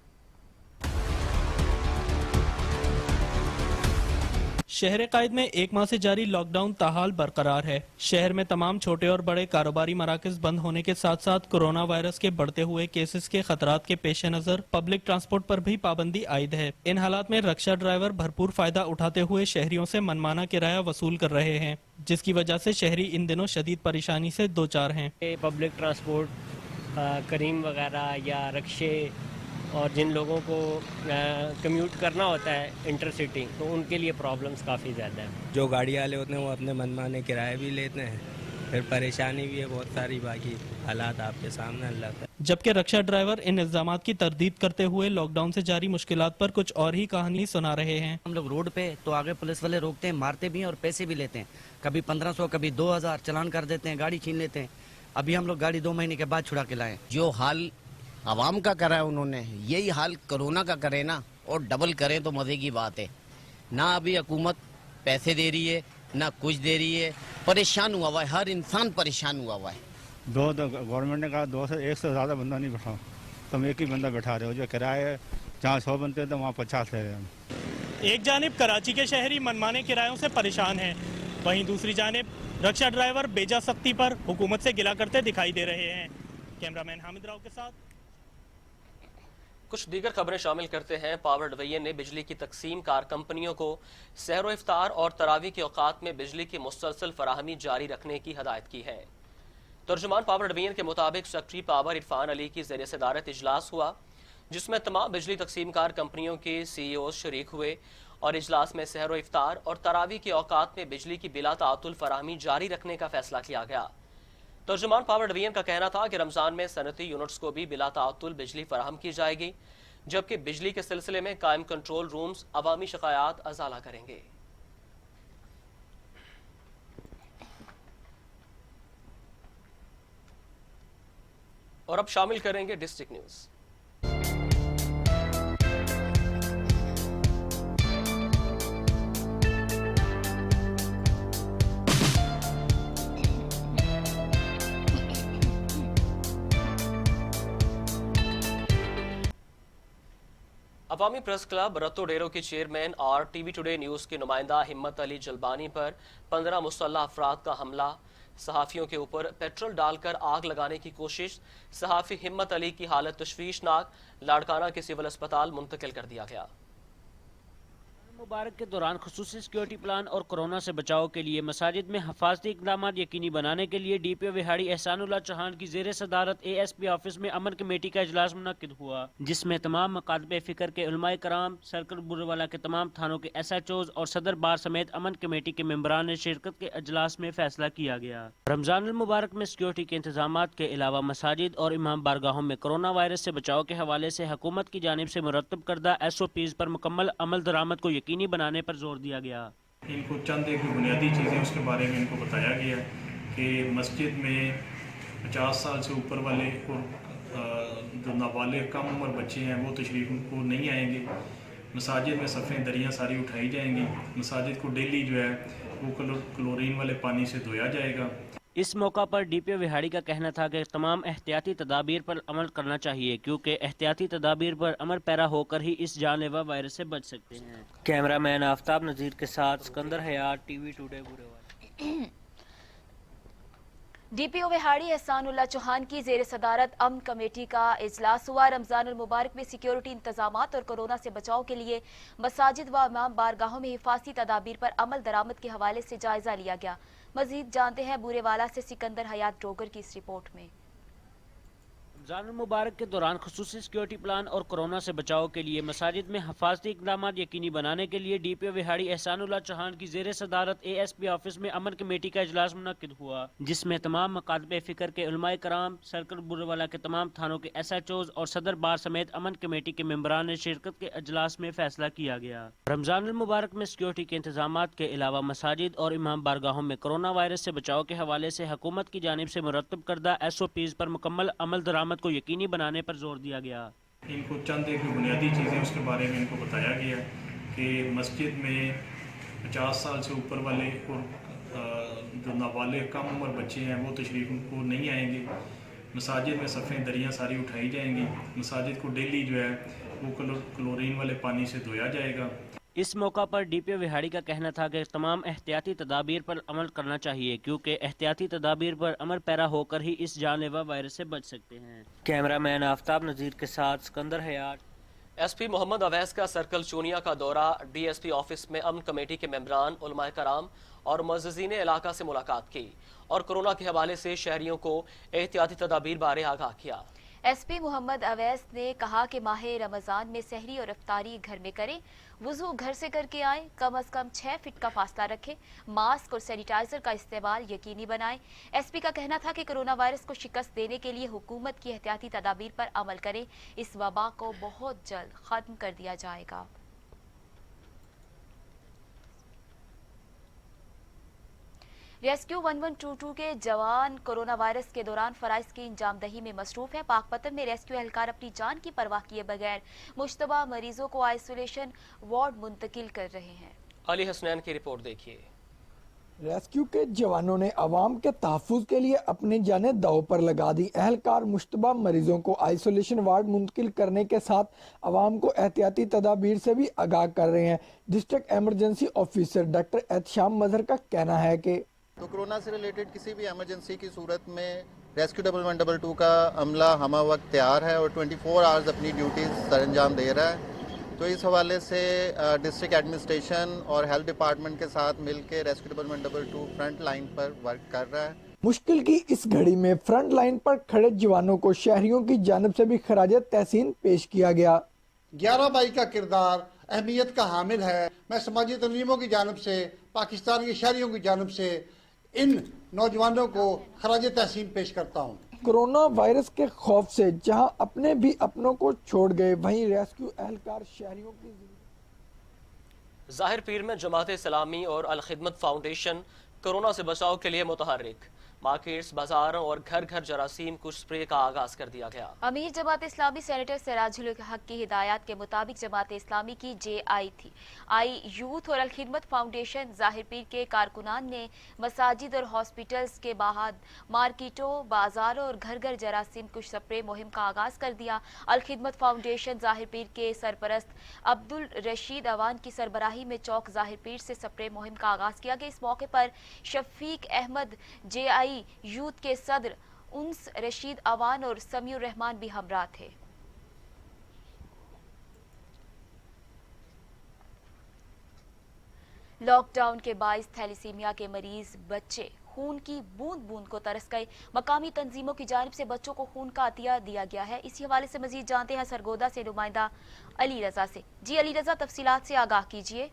शहर कायद में एक माह से जारी लॉकडाउन ताहाल बरकरार है। शहर में तमाम छोटे और बड़े कारोबारी मराकज बंद होने के साथ साथ कोरोना वायरस के बढ़ते हुए केसेस के खतरात के पेश नजर पब्लिक ट्रांसपोर्ट पर भी पाबंदी आयद है। इन हालात में रिक्शा ड्राइवर भरपूर फायदा उठाते हुए शहरियों से मनमाना किराया वसूल कर रहे हैं, जिसकी वजह से शहरी इन दिनों शदीद परेशानी से दो चार हैं। पब्लिक ट्रांसपोर्ट करीम वगैरह या रिक्शे और जिन लोगों को कम्यूट करना होता है इंटरसिटी, तो उनके लिए प्रॉब्लम्स काफ़ी ज़्यादा हैं। जो गाड़ी वाले होते हैं वो अपने मनमाने किराए भी लेते हैं, फिर परेशानी भी है बहुत सारी। बाकी हालात आपके सामने अल्लाह का। जबकि रिक्शा ड्राइवर इन इल्जामात की तरदीद करते हुए लॉकडाउन से जारी मुश्किलात पर कुछ और ही कहानी सुना रहे हैं। हम लोग रोड पे तो आगे पुलिस वाले रोकते हैं, मारते भी हैं और पैसे भी लेते हैं। कभी 1500 कभी 2000 चालान कर देते हैं, गाड़ी छीन लेते हैं। अभी हम लोग गाड़ी 2 महीने के बाद छुड़ा के लाए। जो हाल आवाम का करा है उन्होंने, यही हाल कोरोना का करे ना, और डबल करें तो मजे की बात है। ना अभी हुकूमत पैसे दे रही है ना कुछ दे रही है, परेशान हुआ हुआ है, हर इंसान परेशान हुआ हुआ है। गवर्नमेंट ने कहा 2 से 1 से ज़्यादा बंदा नहीं बैठाओ, तुम एक ही बंदा बैठा रहे हो। जो किराए जहाँ 100 बनते हैं तो वहाँ 50 ले रहे हैं। एक जानिब कराची के शहरी मनमाने किरायों से परेशान हैं, वहीं दूसरी जानिब रिक्शा ड्राइवर बेजा सख्ती पर हुकूमत से गिला करते दिखाई दे रहे हैं। कैमरामैन हामिद राव के साथ। कुछ दीगर खबरें शामिल करते हैं। पावर डिवीजन ने बिजली की तकसीम कार कंपनियों को सहरो इफ्तार और तरावी के औकात में बिजली की मुसलसल फराहमी जारी रखने की हदायत की है। तर्जुमान पावर डिवीजन के मुताबिक सेक्रेटरी पावर इरफान अली की ज़ेर सदारत इजलास हुआ, जिसमें तमाम बिजली तकसीम कार कंपनियों के CEO शरीक हुए और इजलास में सहरो इफ्तार और तरावी के औकात में बिजली की बिला तातुल फराहमी जारी रखने का फैसला किया गया। तर्जुमान पावर डिवीजन का कहना था कि रमजान में सनती यूनिट्स को भी बिला तातुल बिजली फराहम की जाएगी, जबकि बिजली के सिलसिले में कायम कंट्रोल रूम्स अवामी शिकायत अजाला करेंगे। और अब शामिल करेंगे डिस्ट्रिक्ट न्यूज। अवामी प्रेस क्लब रत्तो डेरो के चेयरमैन और टीवी टुडे न्यूज़ के नुमाइंदा हिम्मत अली जलबानी पर 15 मुसल्लह अफराद का हमला, सहाफ़ियों के ऊपर पेट्रोल डालकर आग लगाने की कोशिश। सहाफ़ी हिम्मत अली की हालत तशवीशनाक, लाड़काना के सिविल अस्पताल मुंतकिल कर दिया गया। मुबारक के दौरान खुसूसी सिक्योरिटी प्लान और कोरोना से बचाव के लिए मसाजिद में हिफाजती इक़दाम यकीनी बनाने के लिए DPO विहाड़ी एहसानुल्लाह चौहान की ज़ेर सदारत ASP ऑफिस में अमन कमेटी का इजलास मुनक्किद हुआ, जिसमें तमाम मकातबे फ़िक्र के उलमाए कराम, सर्कल बुर्रवाला के तमाम थानों के SHOs और सदर बार समेत अमन कमेटी के मेंबरान ने शिरकत के इजलास में फैसला किया गया। रमजान मुबारक में सिक्योरिटी के इंतजाम के अलावा मसाजिद और इमाम बारगाहों में कोरोना वायरस से बचाव के हवाले से हुकूमत की जानिब से मुरतब करदा SOPs पर मुकम्मल अमल दरामद को यकीनी बनाने पर जोर दिया गया। इनको चंद एक बुनियादी चीज़ें उसके बारे में इनको बताया गया कि मस्जिद में 50 साल से ऊपर वाले और जो नाबालिग कम उम्र बच्चे हैं वो तशरीफ़ को नहीं आएंगे। मसाजिद में सफ़ेद दरियाँ सारी उठाई जाएंगी। मसाजिद को डेली जो है वो क्लोरीन वाले पानी से धोया जाएगा। इस मौका पर DPO विहाड़ी का कहना था कि तमाम एहतियाती तदाबीर पर अमल करना चाहिए, क्योंकि एहतियाती तदाबीर पर अमल पैरा होकर ही इस जानलेवा वायरस से बच सकते हैं। कैमरामैन आफ्ताब नज़ीर के साथ Sikandar Hayat, TV today Burewala. DPO Vehari Ehsanullah Chauhan की ज़ेर सदारत अमन कमेटी का इजलास हुआ। रमजानुल मुबारक में सिक्योरिटी इंतजामात और कोरोना से बचाव के लिए मसाजिद व इमाम बारगाहों में हिफाजती तदाबीर पर अमल दरामद के हवाले से जायजा लिया गया। मजीद जानते हैं बुरेवाला से सिकंदर हयात डोगर की इस रिपोर्ट में। रमजान मुबारक के दौरान खुसूसी सिक्योरिटी प्लान और कोरोना से बचाव के लिए मसाजिद में हिफाजती इक़दाम यकीनी बनाने के लिए DPO विहाड़ी एहसानुल्लाह चौहान की ज़ेर सदारत ASP ऑफिस में अमन कमेटी का इजलास मुनक्किद हुआ, जिसमें तमाम मकातब फ़िक्र के उलमाए कराम, सर्कल बुर्रवाला के तमाम थानों के SHOs और सदर बार समेत अमन कमेटी के मेंबरान ने शिरकत के इजलास में फैसला किया गया। रमजान मुबारक में सिक्योरिटी के इंतजाम के अलावा मसाजिद और इमाम बारगाहों में कोरोना वायरस से बचाव के हवाले से हुकूमत की जानिब से मुरतब करदा SOPs पर मुकम्मल अमल दरामद को यकीनी बनाने पर जोर दिया गया। इनको चंद एक बुनियादी चीज़ें उसके बारे में इनको बताया गया कि मस्जिद में 50 साल से ऊपर वाले और जो नाबालिग कम उम्र बच्चे हैं वो तशरीफ़ को नहीं आएंगे। मसाजिद में सफ़ेद दरियाँ सारी उठाई जाएंगी। मसाजिद को डेली जो है वो क्लोरीन वाले पानी से धोया जाएगा। इस मौका पर DPO विहाड़ी का कहना था कि तमाम एहतियाती तदाबीर पर अमल करना चाहिए, क्योंकि एहतियाती तदाबीर पर अमल पैरा होकर ही इस जानलेवा वायरस से बच सकते हैं। कैमरामैन आफ्ताब नज़ीर के साथ सिकंदर हयात। SP मोहम्मद अवैस का सर्कल चूनिया का दौरा, DSP ऑफिस में अमन कमेटी के मेंबरान, उलमाए कराम और मुअज़्ज़िज़ीन इलाका से मुलाकात की और कोरोना के हवाले से शहरियों को एहतियाती तदाबीर बारे आगाह किया। SP मोहम्मद अवैस ने कहा कि माह रमज़ान में सहरी और इफ्तारी घर में करें, वुज़ू घर से करके आएँ, कम अज़ कम 6 फीट का फासला रखें, मास्क और सैनिटाइज़र का इस्तेमाल यकीनी बनाएं। SP का कहना था कि कोरोना वायरस को शिकस्त देने के लिए हुकूमत की एहतियाती तदाबीर पर अमल करें, इस वबा को बहुत जल्द ख़त्म कर दिया जाएगा। रेस्क्यू 1122 के जवान कोरोना वायरस के दौरान फराइज की अंजामदही में मसरूफ है। पाकपतन में रेस्क्यू एहलकार अपनी जान की परवाह किए बगैर मुश्तबा मरीजों को आइसोलेशन वार्ड मुंतकिल कर रहे हैं। अली हसनैन की रिपोर्ट देखिए। रेस्क्यू के जवानों ने अवाम के तहफ़्फ़ुज़ के लिए अपनी जानें दाव पर लगा दी। एहलकार मुश्तबा मरीजों को आइसोलेशन वार्ड मुंतकिल करने के साथ अवाम को एहतियाती तदाबीर से भी आगाह कर रहे हैं। District emergency officer doctor Ehtesham Mazhar का कहना है कि तो कोरोना से रिलेटेड किसी भी एमरजेंसी की सूरत में रेस्क्यू 1122 का अमला हमा वक्त तैयार है और 24 आवर्स अपनी ड्यूटीज़ सरअंजाम दे रहा है। तो इस हवाले से डिस्ट्रिक्ट एडमिनिस्ट्रेशन और हेल्थ डिपार्टमेंट के साथ मिलकर रेस्क्यू 1122 फ्रंट लाइन पर वर्क कर रहा है। मुश्किल की इस घड़ी में फ्रंट लाइन पर खड़े जवानों को शहरियों की जानिब से भी खराज तहसीन पेश किया गया। 11 भाई का किरदार अहमियत का हामिल है। मैं समाजी तंजीमों की जानिब से, पाकिस्तान के शहरियों की जानिब से इन नौजवानों को खराज तहसीन पेश करता हूँ। कोरोना वायरस के खौफ से जहां अपने भी अपनों को छोड़ गए, वहीं रेस्क्यू एहलकार शहरियों की ज़ाहिर पीर में जमात इस्लामी और अल खिदमत फाउंडेशन कोरोना से बचाव के लिए मुतहर्रिक। मार्केट्स, बाजारों और घर घर जरासीम कुछ स्प्रे का आगाज कर दिया गया। अमीर जमात इस्लामी सेनेटर सिराजुल हक की हिदायत के मुताबिक जमात इस्लामी की JI यूथ और अल खिदमत फाउंडेशन ज़ाहिर पीर के कारकुनान ने मसाजिद और हॉस्पिटल्स के बाहर मार्केटों, बाजारों और घर घर जरासीम कुछ स्प्रे मुहिम का आगाज कर दिया। अल खिदमत फाउंडेशन ज़ाहिर पीर के सरपरस्त अब्दुल रशीद अवान की सरबराही में चौक ज़ाहिर पीर से स्प्रे मुहिम का आगाज किया गया। इस मौके पर शफीक अहमद JI यूथ के सदर उन्स रशीद अवान और समीउर रहमान भी हमरा थे। लॉकडाउन के बाइस थैलीसीमिया के मरीज बच्चे खून की बूंद बूंद को तरस गए। मकामी तंजीमों की जानिब से बच्चों को खून का अतिया दिया गया है। इसी हवाले से मजीद जानते हैं सरगोदा से नुमाइंदा अली रजा से। जी अली रजा, तफसीलात से आगाह कीजिए।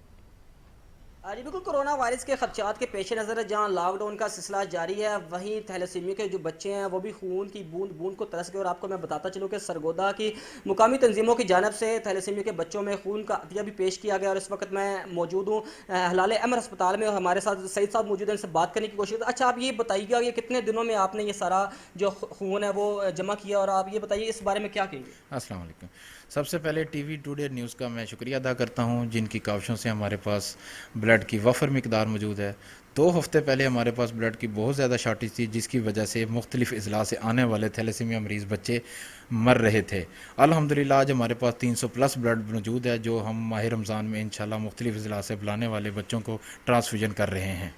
जी बिल्कुल, कोरोना वायरस के खदशात के पेश नज़र जहाँ लॉकडाउन का सिलसिला जारी है, वहीं थैलेसीमिया के जो बच्चे हैं वो भी खून की बूंद बूंद को तरस गए। और आपको मैं बताता चलूँ कि सरगोदा की मुकामी तंजीमों की जानिब से थैलेसीमिया के बच्चों में खून का अतिया भी पेश किया गया। और इस वक्त मैं मौजूद हूँ हलाल अमर अस्पताल में और हमारे साथ सईद साहब मौजूद हैं, इनसे बात करने की कोशिश। अच्छा, आप ये बताइएगा कि कितने दिनों में आपने ये सारा जो खून है वो जमा किया, और आप ये बताइए इस बारे में क्या कहेंगे? अस्सलाम वालेकुम। सबसे पहले TV टुडे न्यूज़ का मैं शुक्रिया अदा करता हूं, जिनकी काविशों से हमारे पास ब्लड की वफ़र मिकदार मौजूद है। 2 हफ़्ते पहले हमारे पास ब्लड की बहुत ज़्यादा शार्टेज थी, जिसकी वजह से मुख्तलिफ़ अज़ला से आने वाले थैलेसीमिया मरीज़ बच्चे मर रहे थे। अल्हम्दुलिल्लाह आज हमारे पास 300 प्लस ब्लड मौजूद है, जो हम माह रमज़ान में इंशाल्लाह मुख्तलिफ़ अज़ला से बुलाने वाले बच्चों को ट्रांसफ्यूजन कर रहे हैं।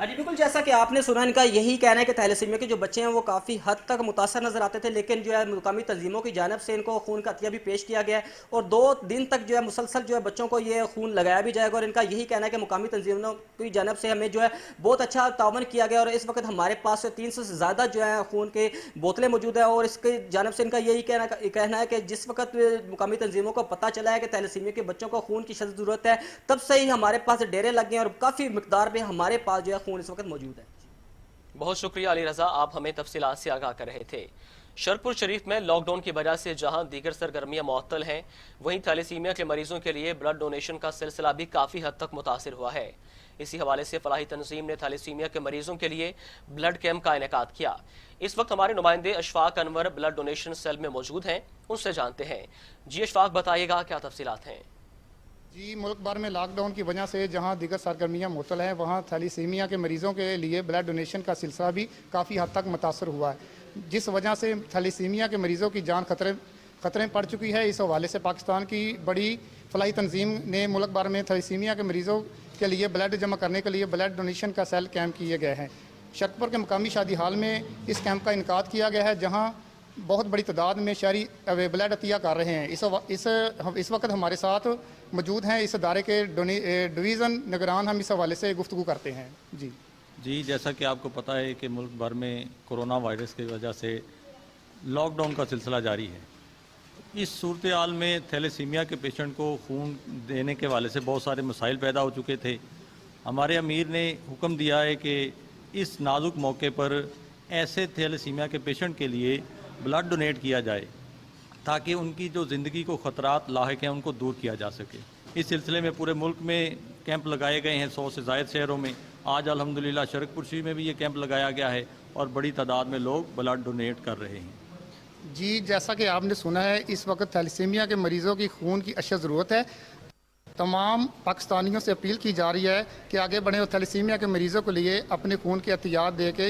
जी बिल्कुल, जैसा कि आपने सुना, इनका यही कहना है कि थैलेसीमिया के जो बच्चे हैं वो काफ़ी हद तक मुतासर नज़र आते थे, लेकिन जो है मुकामी तंजीमों की जानिब से इनको खून का अतिया भी पेश किया गया है और 2 दिन तक जो है मुसलसल जो है बच्चों को ये खून लगाया भी जाएगा। और इनका यही कहना है कि मुकामी तंजीमों की जानिब से हमें जो है बहुत अच्छा तावन किया गया और इस वक्त हमारे पास 300 से ज़्यादा जो है खून के बोतलें मौजूद है। और इसकी जानिब से इनका यही कहना है कि जिस वक्त मुकामी तंजीमों को पता चला है कि थैलेसीमिया के बच्चों को खून की शदीद ज़रूरत है, तब से ही हमारे पास डेरे लग गए और काफ़ी मिकदार में हमारे पास जो है खून इस वक्त मौजूद है। बहुत शुक्रिया अली रजा, आप हमें तफसीलात से आगाह कर रहे थे। शरपुर शरीफ में लॉकडाउन की वजह से जहां दीगर सरगर्मियां मुअत्तल हैं, वहीं थैलेसीमिया के मरीजों के लिए ब्लड डोनेशन का सिलसिला भी काफ़ी हद तक मुतासिर हुआ है। इसी हवाले से फलाही तंजीम ने थैलेसीमिया के मरीजों के लिए ब्लड कैंप का इनेकाद किया। इस वक्त हमारे नुमाइंदे Ashfaq Anwar blood donation cell में मौजूद हैं, उनसे जानते हैं। जी अशफाक, बताइएगा क्या तफसीलात हैं? जी, मुल्क भर में लॉकडाउन की वजह से जहां दीगर सरगर्मियां मुअत्तल हैं, वहां थैलेसीमिया के मरीज़ों के लिए ब्लड डोनेशन का सिलसिला भी काफ़ी हद तक मुतासर हुआ है, जिस वजह से थैलेसीमिया के मरीज़ों की जान खतरे पड़ चुकी है। इस हवाले से पाकिस्तान की बड़ी फलाही तंजीम ने मुल्क भर में थैलेसीमिया के मरीज़ों के लिए ब्लड जमा करने के लिए ब्लड डोनेशन का सेल कैंप किए गए हैं। शरपुर के मुकामी शादी हाल में इस कैंप का इनकाद किया गया है, जहाँ बहुत बड़ी तादाद में शहरी ब्लड अतिया कर रहे हैं। इस वक्त हमारे साथ मौजूद हैं इस अदारे के डिवीज़न निगरान, हम इस हवाले से गुफ्तगू करते हैं। जी, जैसा कि आपको पता है कि मुल्क भर में कोरोना वायरस की वजह से लॉकडाउन का सिलसिला जारी है। इस सूरत हाल में थैलेसीमिया के पेशेंट को खून देने के हवाले से बहुत सारे मसाइल पैदा हो चुके थे। हमारे अमीर ने हुक्म दिया है कि इस नाजुक मौके पर ऐसे थैलेसीमिया के पेशेंट के लिए ब्लड डोनेट किया जाए ताकि उनकी जो ज़िंदगी को ख़तरात लाहिक हैं उनको दूर किया जा सके। इस सिलसिले में पूरे मुल्क में कैंप लगाए गए हैं, 100 से ज़ायद शहरों में। आज अल्हम्दुलिल्लाह शरकपुर शरीफ में भी ये कैंप लगाया गया है और बड़ी तादाद में लोग ब्लड डोनेट कर रहे हैं। जी, जैसा कि आपने सुना है, इस वक्त थैलेसीमिया के मरीज़ों की खून की अशद ज़रूरत है। तमाम पाकिस्तानियों से अपील की जा रही है कि आगे बढ़े और थैलेसीमिया के मरीज़ों के लिए अपने खून की एहतियात दे के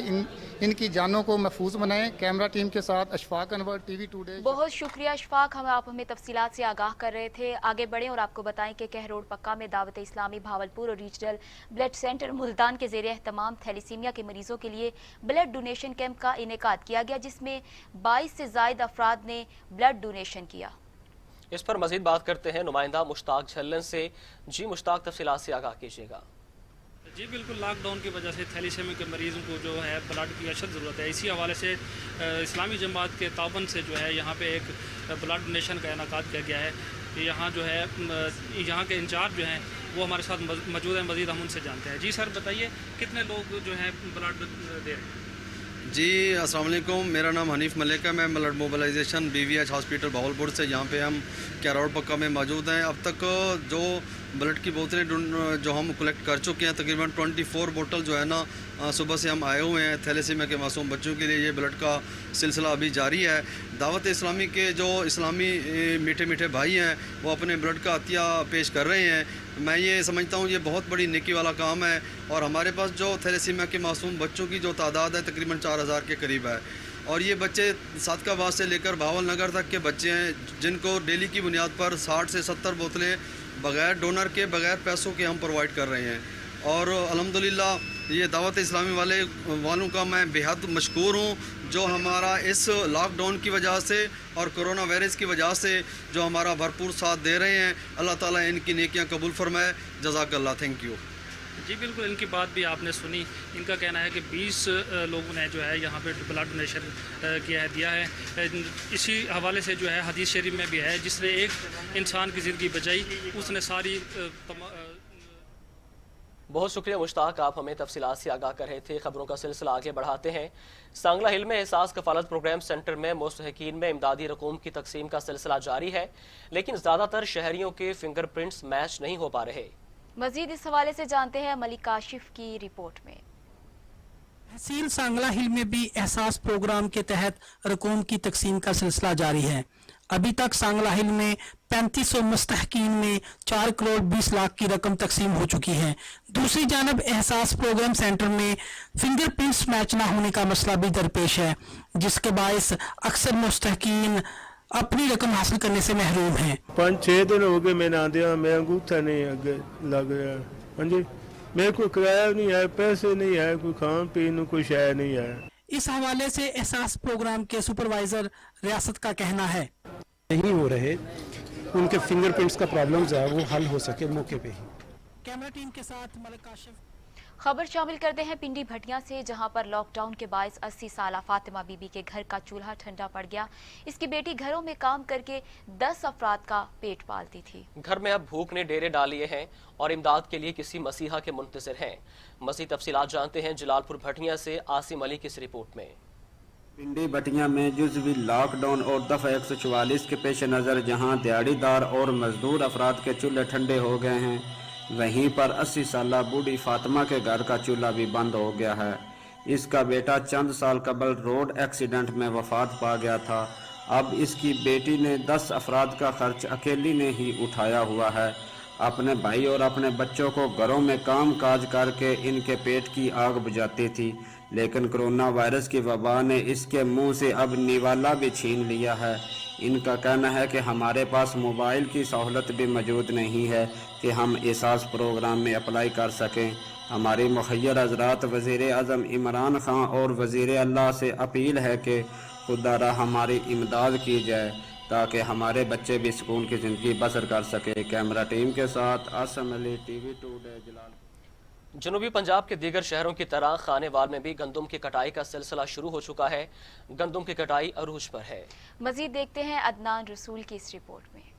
इनकी जानों को महफूज बनाएं। कैमरा टीम के साथ अशफाक अनवर, TV टुडे। बहुत शुक्रिया अशफाक, आप हमें तफसीलात से आगाह कर रहे थे। आगे बढ़ें और आपको बताएं कि कह रोड पक्का में दावत इस्लामी भावलपुर और रीजनल ब्लड सेंटर मुल्तान के ज़ेरे एहतमाम थैलेसीमिया के मरीजों के लिए ब्लड डोनेशन कैंप का इनेकाद किया गया, जिसमें 22 से ज़ायद अफराद ने ब्लड डोनेशन किया। इस पर मजीद बात करते हैं नुमाइंदा मुश्ताक झल्लन से। जी मुश्ताक, तफसीलात से आगाह कीजिएगा। जी बिल्कुल, लॉकडाउन की वजह से थैलेसीमिया के मरीज़ों को जो है ब्लड की अशद ज़रूरत है। इसी हवाले से इस्लामी जमात के ताबन से जो है यहाँ पे एक ब्लड डोनेशन का इनेकाद किया गया है। यहाँ जो है यहाँ के इंचार्ज जो हैं वो हमारे साथ मौजूद हैं, मज़ीद हम उनसे जानते हैं। जी सर, बताइए कितने लोग जो हैं ब्लड दे रहे हैं? जी अस्सलाम वालेकुम, मेरा नाम हनीफ मलिक है। मैं blood mobilization BVH hospital Bahawalpur से यहाँ पे हम कैरोड पक्का में मौजूद हैं। अब तक जो ब्लड की बोतलें जो हम कलेक्ट कर चुके हैं, तकरीबन 24 बोतल जो है ना, सुबह से हम आए हुए हैं। थैलेसीमिया के मासूम बच्चों के लिए ये ब्लड का सिलसिला अभी जारी है। दावत इस्लामी के जो इस्लामी मीठे मीठे भाई हैं वो अपने ब्लड का अतिया पेश कर रहे हैं। मैं ये समझता हूँ ये बहुत बड़ी नेकी वाला काम है और हमारे पास जो थैलेसीमिया के मासूम बच्चों की जो तादाद है तकरीबन 4000 के करीब है और ये बच्चे सादकाबाद से लेकर भावल नगर तक के बच्चे हैं जिनको डेली की बुनियाद पर 60 से 70 बोतलें बग़ैर डोनर के, बग़ैर पैसों के हम प्रोवाइड कर रहे हैं। और अल्हम्दुलिल्लाह ये दावत इस्लामी वालों का मैं बेहद मशकूर हूँ, जो हमारा इस लॉकडाउन की वजह से और कोरोना वायरस की वजह से जो हमारा भरपूर साथ दे रहे हैं। अल्लाह ताला इनकी नेकियां कबूल फरमाए। जज़ाकल्लाह, थैंक यू। जी बिल्कुल, इनकी बात भी आपने सुनी। इनका कहना है कि 20 लोगों ने जो है यहाँ पे ब्लड डोनेशन दिया है। इसी हवाले से जो है हदीस शरीफ में भी है, जिसने एक इंसान की ज़िंदगी बचाई उसने सारी बहुत शुक्रिया मुश्ताक, आप हमें तफसीलात से आगाह कर रहे थे। खबरों का सिलसिला आगे बढ़ाते हैं। सांगला हिल में एहसास कफालत प्रोग्राम सेंटर में मुस्तहिकीन में इमदादी रकूम की तकसीम का सिलसिला जारी है, लेकिन ज़्यादातर शहरियों के फिंगरप्रिंट्स मैच नहीं हो पा रहे। मजीद इस हवाले से जानते हैं मलिक काशिफ की रिपोर्ट में। तहसील सांगला हिल में भी एहसास प्रोग्राम के तहत रकूम की तकसीम का सिलसिला जारी है। अभी तक सांगला हिल में 3500 मुस्तहकीन में 4 करोड़ 20 लाख की रकम तकसीम हो चुकी है। दूसरी जानब एहसास प्रोग्राम सेंटर में फिंगरप्रिंट्स मैच न होने का मसला भी दरपेश है, जिसके बायस अक्सर मुस्तहकीन अपनी रकम हासिल करने से महरूम हैं। 5-6 दिन हो गए मैंने आंदे, मैं अंगूठा नहीं अगे लग रहा। हाँ जी, मेरे को किराया नहीं है, पैसे नहीं है, कोई खान पीन कोई शय नहीं है। इस हवाले से एहसास प्रोग्राम के सुपरवाइजर रियासत का कहना है, नहीं हो रहे, उनके फिंगरप्रिंट्स का प्रॉब्लम्स है वो हल हो सके मौके पे ही। कैमरा टीम के साथ मलिक काशिफ। खबर शामिल करते हैं पिंडी भटिया से, जहां पर लॉकडाउन के बायस 80 साल फातिमा बीबी के घर का चूल्हा ठंडा पड़ गया। इसकी बेटी घरों में काम करके 10 अफराद का पेट पालती थी। घर में अब भूख ने डेरे डाल लिए हैं और इमदाद के लिए किसी मसीहा के मुंतज़िर हैं। मज़ीद तफसीलात जानते हैं जलालपुर भटिया से आसिम अली की इस रिपोर्ट में। पिंडी भटिया में जुज़वी लॉकडाउन और दफ़ा 144 के पेश नज़र जहाँ दिहाड़ीदार और मजदूर अफराद के चूल्हे ठंडे हो गए हैं, वहीं पर 80 साला बूढ़ी फातिमा के घर का चूल्हा भी बंद हो गया है। इसका बेटा चंद साल कबल रोड एक्सीडेंट में वफात पा गया था। अब इसकी बेटी ने 10 अफराद का खर्च अकेली ने ही उठाया हुआ है। अपने भाई और अपने बच्चों को घरों में काम काज करके इनके पेट की आग बुझाती थी, लेकिन कोरोना वायरस की वबा ने इसके मुंह से अब निवाला भी छीन लिया है। इनका कहना है कि हमारे पास मोबाइल की सहूलत भी मौजूद नहीं है कि हम एहसास प्रोग्राम में अप्लाई कर सकें। हमारी मुखय्यर हज़रात वज़ीर आज़म इमरान खान और वज़ीर अल्लाह से अपील है कि खुदा हमारी इमदाद की जाए ताकि हमारे बच्चे भी सुकून की ज़िंदगी बसर कर सके। कैमरा टीम के साथ आसिम अली, TV टुडे, जलाल। जनूबी पंजाब के दीगर शहरों की तरह खानेवाल में भी गंदम की कटाई का सिलसिला शुरू हो चुका है। गंदम की कटाई अरूज पर है। मजीद देखते हैं अदनान रसूल की इस रिपोर्ट में।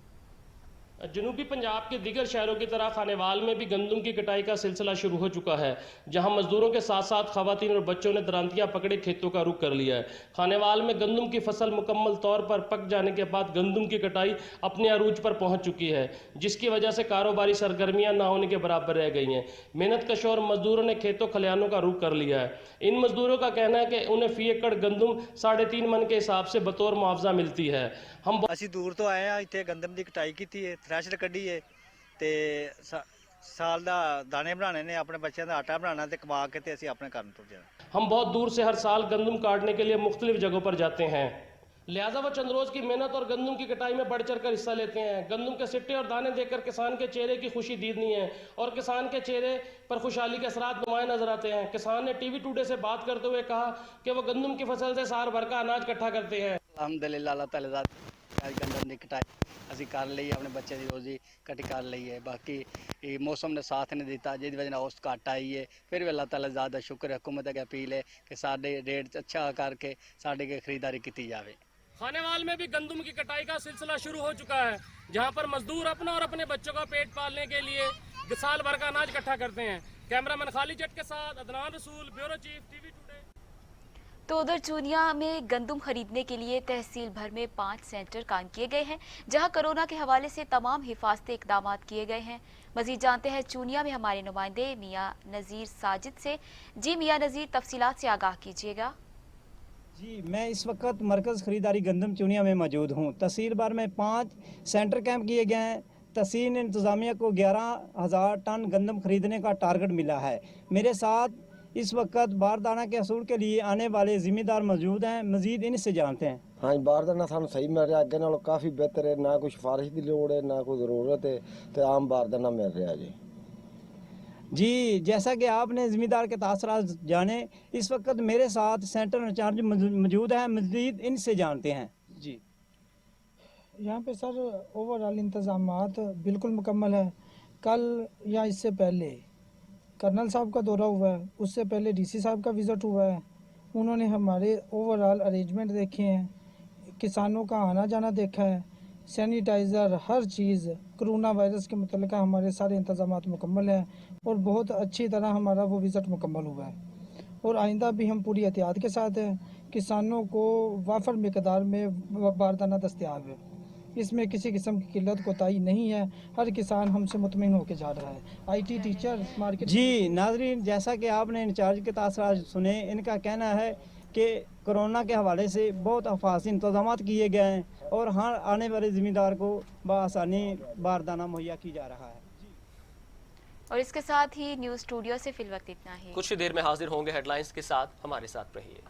जनूबी पंजाब के दीगर शहरों की तरह खानेवाल में भी गंदम की कटाई का सिलसिला शुरू हो चुका है, जहां मजदूरों के साथ साथ खवातीन और बच्चों ने दरांतियां पकड़े खेतों का रुख कर लिया है। खानेवाल में गंदम की फसल मुकम्मल तौर पर पक जाने के बाद गंदम की कटाई अपने अरूज पर पहुंच चुकी है, जिसकी वजह से कारोबारी सरगर्मियां न होने के बराबर रह गई हैं। मेहनत कश और मजदूरों ने खेतों खलिहानों का रुख कर लिया है। इन मजदूरों का कहना है कि उन्हें फी एकड़ गंदम 3.5 मन के हिसाब से बतौर मुआवजा मिलती है। हम ਅਸੀਂ ਦੂਰ ਤੋਂ ਆਏ ਆ, ਇੱਥੇ ਗੰਦਮ ਦੀ ਕਟਾਈ ਕੀਤੀ ਹੈ, ਥ੍ਰੈਸ਼ਰ ਕੱਢੀ ਹੈ ਤੇ ਸਾਲ ਦਾ ਦਾਣੇ ਬਣਾਣੇ ਨੇ, ਆਪਣੇ ਬੱਚਿਆਂ ਦਾ ਆਟਾ ਬਣਾਣਾ ਤੇ ਕਮਾ ਕੇ ਤੇ ਅਸੀਂ ਆਪਣੇ ਘਰ ਨੂੰ ਤੁਰ ਜਾਣਾ। हम बहुत दूर से हर साल गंदम काटने के लिए मुख्तलिफ जगहों पर जाते हैं, लिहाजा वो चंद रोज की मेहनत और गंदम की कटाई में बढ़ चढ़ कर हिस्सा लेते हैं। गंदम के सिट्टे और दाने देखकर किसान के चेहरे की खुशी दीदनी है और किसान के चेहरे पर खुशहाली के असरात नुमाया नजर आते हैं। किसान ने TV टुडे से बात करते हुए कहा कि वो गंदम की फसल से साल भर का अनाज इकट्ठा करते हैं। ਅਲਹਮਦੁਲਿਲਾ ਅੱਲਾਹ ਤਾਲਾ ਦਾ ਗੰਦਮ ਦੀ ਕਟਾਈ ਅਸੀਂ ਕਰ ਲਈ, ਆਪਣੇ ਬੱਚੇ ਦੀ ਰੋਜ਼ੀ ਇਕੱਠੀ ਕਰ ਲਈ ਹੈ। ਬਾਕੀ ਇਹ ਮੌਸਮ ਨੇ ਸਾਥ ਨਹੀਂ ਦਿੱਤਾ, ਜਿਹਦੀ ਵਜ੍ਹਾ ਨਾਲ ਔਸਤ ਘੱਟ ਆਈ ਹੈ। ਫਿਰ ਵੀ ਅੱਲਾਹ ਤਾਲਾ ਜ਼ਿਆਦਾ ਸ਼ੁਕਰ ਹੈ, ਹੁਕੂਮਤ ਅੱਗੇ ਅਪੀਲ ਹੈ ਕਿ ਸਾਡੇ ਰੇਟ ਅੱਛਾ ਕਰਕੇ ਸਾਡੇ ਕੇ ਖਰੀदारी ਕੀਤੀ जावे। खानेवाल में भी गंदम की कटाई का सिलसिला शुरू हो चुका है, जहां पर मजदूर अपना और अपने बच्चों का पेट पालने के लिए साल भर का अनाज इकट्ठा करते हैं। कैमरामैन खालिद जट के साथ अदनान रसूल, ब्यूरो चीफ, TV टुडे। तो उधर चूनिया में गंदम खरीदने के लिए तहसील भर में 5 सेंटर कायम किए गए हैं, जहां कोरोना के हवाले से तमाम हिफाजती इकदाम किए गए हैं। मजीद जानते हैं चूनिया में हमारे नुमाइंदे मियाँ नज़ीर साजिद से। जी मियाँ नज़ीर, तफसीलात से आगाह कीजिएगा। जी, मैं इस वक्त मरकज़ ख़रीदारी गंदम चूनिया में मौजूद हूँ। तहसील भर में 5 सेंटर कैंप किए गए हैं। तहसील इंतज़ामिया को 11,000 टन गंदम खरीदने का टारगेट मिला है। मेरे साथ इस वक्त बारदाना के असूल के लिए आने वाले ज़िम्मेदार मौजूद हैं। मज़ीद इनसे जानते हैं। हाँ, बारदाना सानू सही मिल रहा, अगे नालों काफ़ी बेहतर है। ना कोई सिफारिश की लोड़ है, ना कोई ज़रूरत है, तो आम बारदाना मिल रहा जी। जी, जैसा कि आपने ज़िम्मेदार के तासरात जाने, इस वक्त मेरे साथ सेंटर इंचार्ज मौजूद हैं। मज़ीद इनसे जानते हैं। जी, यहाँ पे सर ओवरऑल इंतज़ामात बिल्कुल मुकम्मल है। कल या इससे पहले कर्नल साहब का दौरा हुआ है, उससे पहले DC साहब का विज़िट हुआ है। उन्होंने हमारे ओवरऑल अरेंजमेंट देखे हैं, किसानों का आना जाना देखा है, सैनिटाइज़र, हर चीज़ कोरोना वायरस के मुतल्लिक़ हमारे सारे इंतज़ामात मुकम्मल हैं और बहुत अच्छी तरह हमारा वो विज़िट मुकम्मल हुआ है। और आइंदा भी हम पूरी एहतियात के साथ हैं। किसानों को वाफर मिकदार में बारदाना दस्तयाब है, इसमें किसी किस्म की किल्लत कोताही नहीं है। हर किसान हमसे मुतमिन होकर जा रहा है। IT teacher market. जी नाज़रीन, जैसा कि आपने इंचार्ज के तासरात सुने, इनका कहना है कि कोरोना के हवाले से बहुत हिफाजती इंतजाम किए गए हैं और हर आने वाले ज़िम्मेदार को बआसानी बारदाना मुहैया की जा रहा है। और इसके साथ ही न्यूज़ स्टूडियो से फिलवक्त इतना ही। कुछ ही देर में हाजिर होंगे हेडलाइंस के साथ, हमारे साथ रहिए।